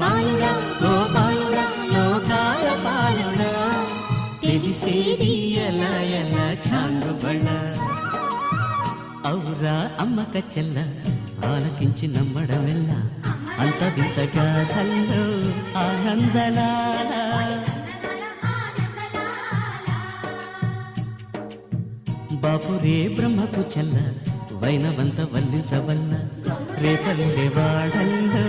బాలుడా గోపాలుడా లోకాల పాలుడా తెలిసేది ఎలా ఎలా చాంగుబళ్ళ ఔరా అమ్మక చెల్ల ఆలకించి నమ్మడమెల్ల అంత వింత గాథల్లో ఆనందలాల బాపురే బ్రహ్మకు చెల్ల వైనవంత వల్లించవల్ల రేపల్లె వాడల్లో